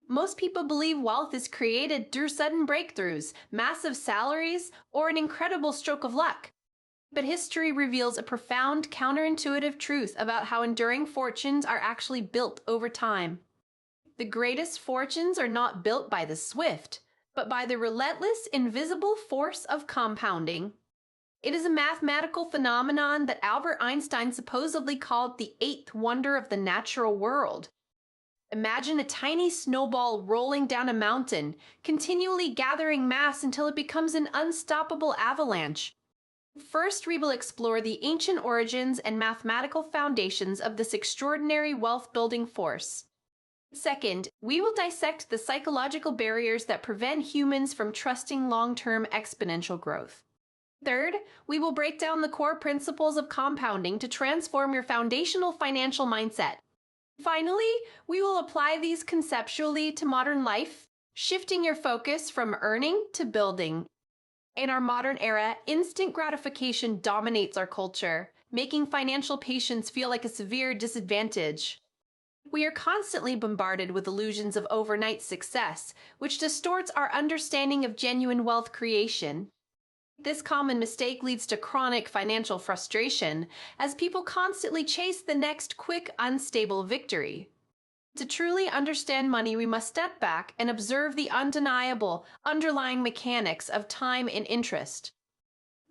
Most people believe wealth is created through sudden breakthroughs, massive salaries, or an incredible stroke of luck. But history reveals a profound counterintuitive truth about how enduring fortunes are actually built over time. The greatest fortunes are not built by the swift, but by the relentless, invisible force of compounding. It is a mathematical phenomenon that Albert Einstein supposedly called the eighth wonder of the natural world. Imagine a tiny snowball rolling down a mountain, continually gathering mass until it becomes an unstoppable avalanche. First, we will explore the ancient origins and mathematical foundations of this extraordinary wealth-building force. Second, we will dissect the psychological barriers that prevent humans from trusting long-term exponential growth. Third, we will break down the core principles of compounding to transform your foundational financial mindset. Finally, we will apply these conceptually to modern life, shifting your focus from earning to building. In our modern era, instant gratification dominates our culture, making financial patience feel like a severe disadvantage. We are constantly bombarded with illusions of overnight success, which distorts our understanding of genuine wealth creation. This common mistake leads to chronic financial frustration, as people constantly chase the next quick, unstable victory. To truly understand money, we must step back and observe the undeniable, underlying mechanics of time and interest.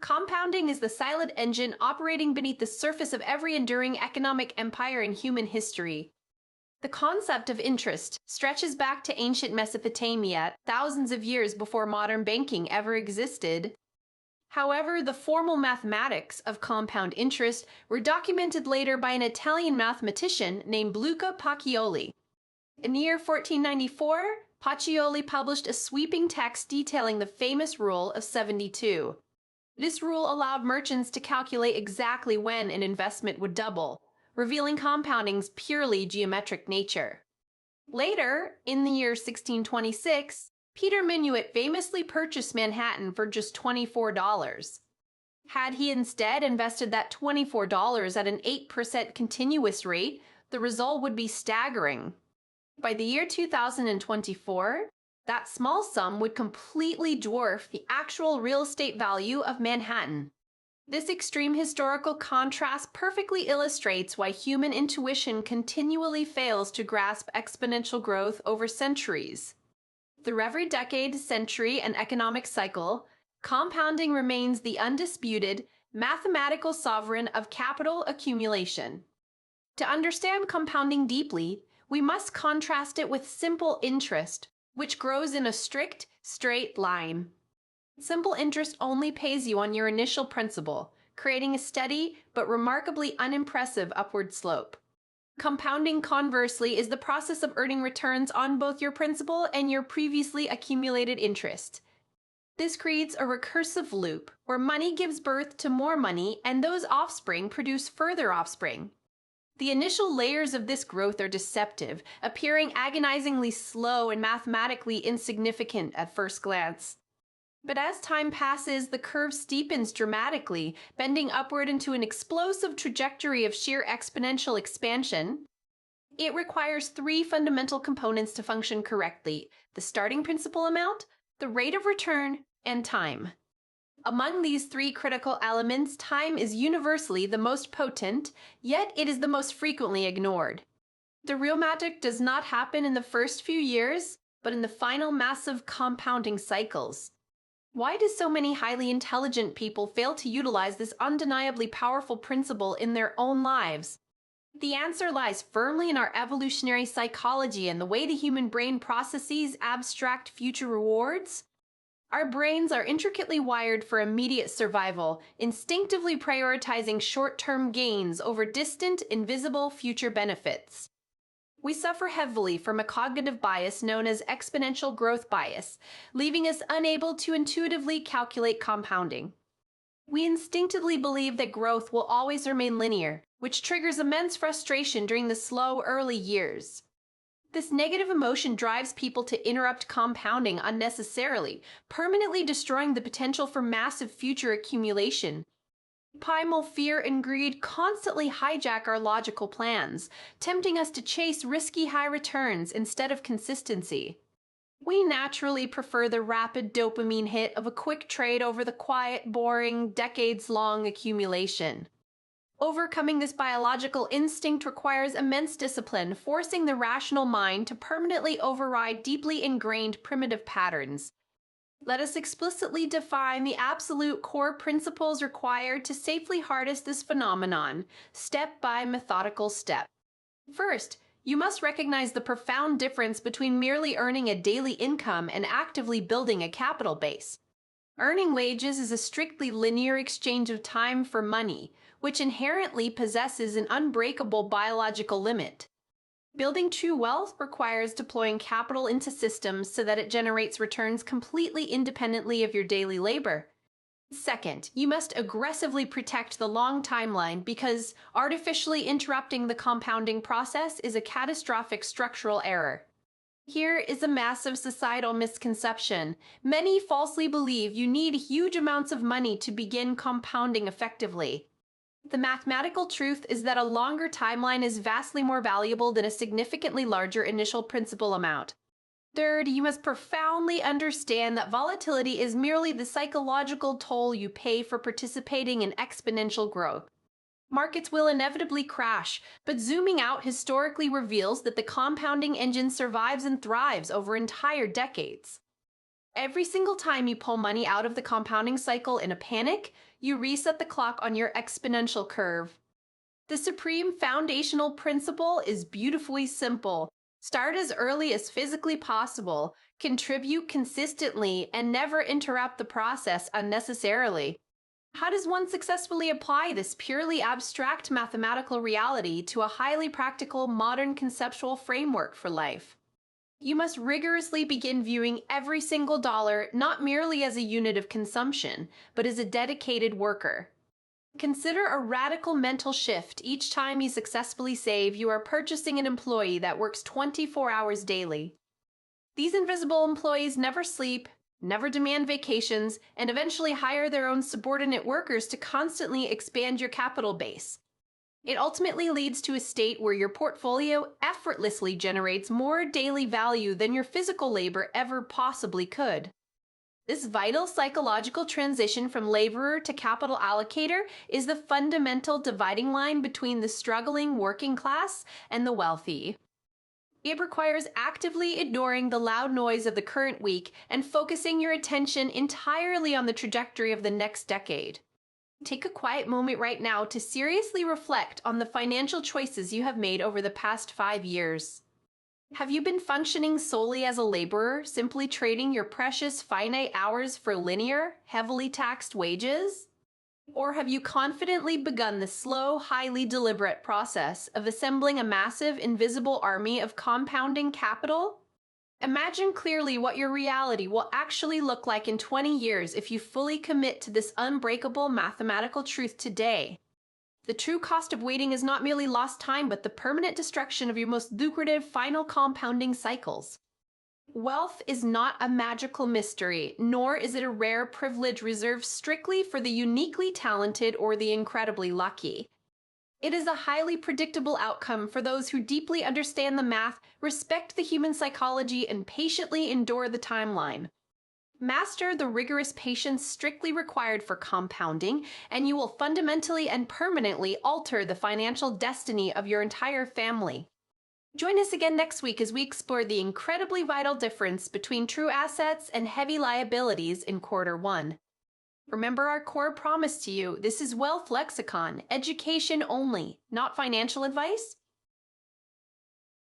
Compounding is the silent engine operating beneath the surface of every enduring economic empire in human history. The concept of interest stretches back to ancient Mesopotamia, thousands of years before modern banking ever existed. However, the formal mathematics of compound interest were documented later by an Italian mathematician named Luca Pacioli. In the year 1494, Pacioli published a sweeping text detailing the famous Rule of 72. This rule allowed merchants to calculate exactly when an investment would double, revealing compounding's purely geometric nature. Later, in the year 1626, Peter Minuit famously purchased Manhattan for just $24. Had he instead invested that $24 at an 8% continuous rate, the result would be staggering. By the year 2024, that small sum would completely dwarf the actual real estate value of Manhattan. This extreme historical contrast perfectly illustrates why human intuition continually fails to grasp exponential growth over centuries. Through every decade, century, and economic cycle, compounding remains the undisputed, mathematical sovereign of capital accumulation. To understand compounding deeply, we must contrast it with simple interest, which grows in a strict, straight line. Simple interest only pays you on your initial principal, creating a steady but remarkably unimpressive upward slope. Compounding, conversely, is the process of earning returns on both your principal and your previously accumulated interest. This creates a recursive loop where money gives birth to more money and those offspring produce further offspring. The initial layers of this growth are deceptive, appearing agonizingly slow and mathematically insignificant at first glance. But as time passes, the curve steepens dramatically, bending upward into an explosive trajectory of sheer exponential expansion. It requires three fundamental components to function correctly: the starting principal amount, the rate of return, and time. Among these three critical elements, time is universally the most potent, yet it is the most frequently ignored. The real magic does not happen in the first few years, but in the final massive compounding cycles. Why do so many highly intelligent people fail to utilize this undeniably powerful principle in their own lives? The answer lies firmly in our evolutionary psychology and the way the human brain processes abstract future rewards. Our brains are intricately wired for immediate survival, instinctively prioritizing short-term gains over distant, invisible future benefits. We suffer heavily from a cognitive bias known as exponential growth bias, leaving us unable to intuitively calculate compounding. We instinctively believe that growth will always remain linear, which triggers immense frustration during the slow early years. This negative emotion drives people to interrupt compounding unnecessarily, permanently destroying the potential for massive future accumulation. Primal fear and greed constantly hijack our logical plans, tempting us to chase risky high returns instead of consistency. We naturally prefer the rapid dopamine hit of a quick trade over the quiet, boring, decades-long accumulation. Overcoming this biological instinct requires immense discipline, forcing the rational mind to permanently override deeply ingrained primitive patterns. Let us explicitly define the absolute core principles required to safely harness this phenomenon, step by methodical step. First, you must recognize the profound difference between merely earning a daily income and actively building a capital base. Earning wages is a strictly linear exchange of time for money, which inherently possesses an unbreakable biological limit. Building true wealth requires deploying capital into systems so that it generates returns completely independently of your daily labor. Second, you must aggressively protect the long timeline because artificially interrupting the compounding process is a catastrophic structural error. Here is a massive societal misconception. Many falsely believe you need huge amounts of money to begin compounding effectively. The mathematical truth is that a longer timeline is vastly more valuable than a significantly larger initial principal amount. Third, you must profoundly understand that volatility is merely the psychological toll you pay for participating in exponential growth. Markets will inevitably crash, but zooming out historically reveals that the compounding engine survives and thrives over entire decades. Every single time you pull money out of the compounding cycle in a panic, you reset the clock on your exponential curve. The supreme foundational principle is beautifully simple. Start as early as physically possible, contribute consistently, and never interrupt the process unnecessarily. How does one successfully apply this purely abstract mathematical reality to a highly practical modern conceptual framework for life? You must rigorously begin viewing every single dollar not merely as a unit of consumption, but as a dedicated worker. Consider a radical mental shift each time you successfully save you are purchasing an employee that works 24 hours daily. These invisible employees never sleep, never demand vacations, and eventually hire their own subordinate workers to constantly expand your capital base. It ultimately leads to a state where your portfolio effortlessly generates more daily value than your physical labor ever possibly could. This vital psychological transition from laborer to capital allocator is the fundamental dividing line between the struggling working class and the wealthy. It requires actively ignoring the loud noise of the current week and focusing your attention entirely on the trajectory of the next decade. Take a quiet moment right now to seriously reflect on the financial choices you have made over the past 5 years. Have you been functioning solely as a laborer, simply trading your precious finite hours for linear, heavily taxed wages? Or have you confidently begun the slow, highly deliberate process of assembling a massive, invisible army of compounding capital? Imagine clearly what your reality will actually look like in 20 years if you fully commit to this unbreakable mathematical truth today. The true cost of waiting is not merely lost time, but the permanent destruction of your most lucrative final compounding cycles. Wealth is not a magical mystery, nor is it a rare privilege reserved strictly for the uniquely talented or the incredibly lucky. It is a highly predictable outcome for those who deeply understand the math, respect the human psychology, and patiently endure the timeline. Master the rigorous patience strictly required for compounding, and you will fundamentally and permanently alter the financial destiny of your entire family. Join us again next week as we explore the incredibly vital difference between true assets and heavy liabilities in Q1. Remember our core promise to you: this is Wealth Lexicon, education only, not financial advice.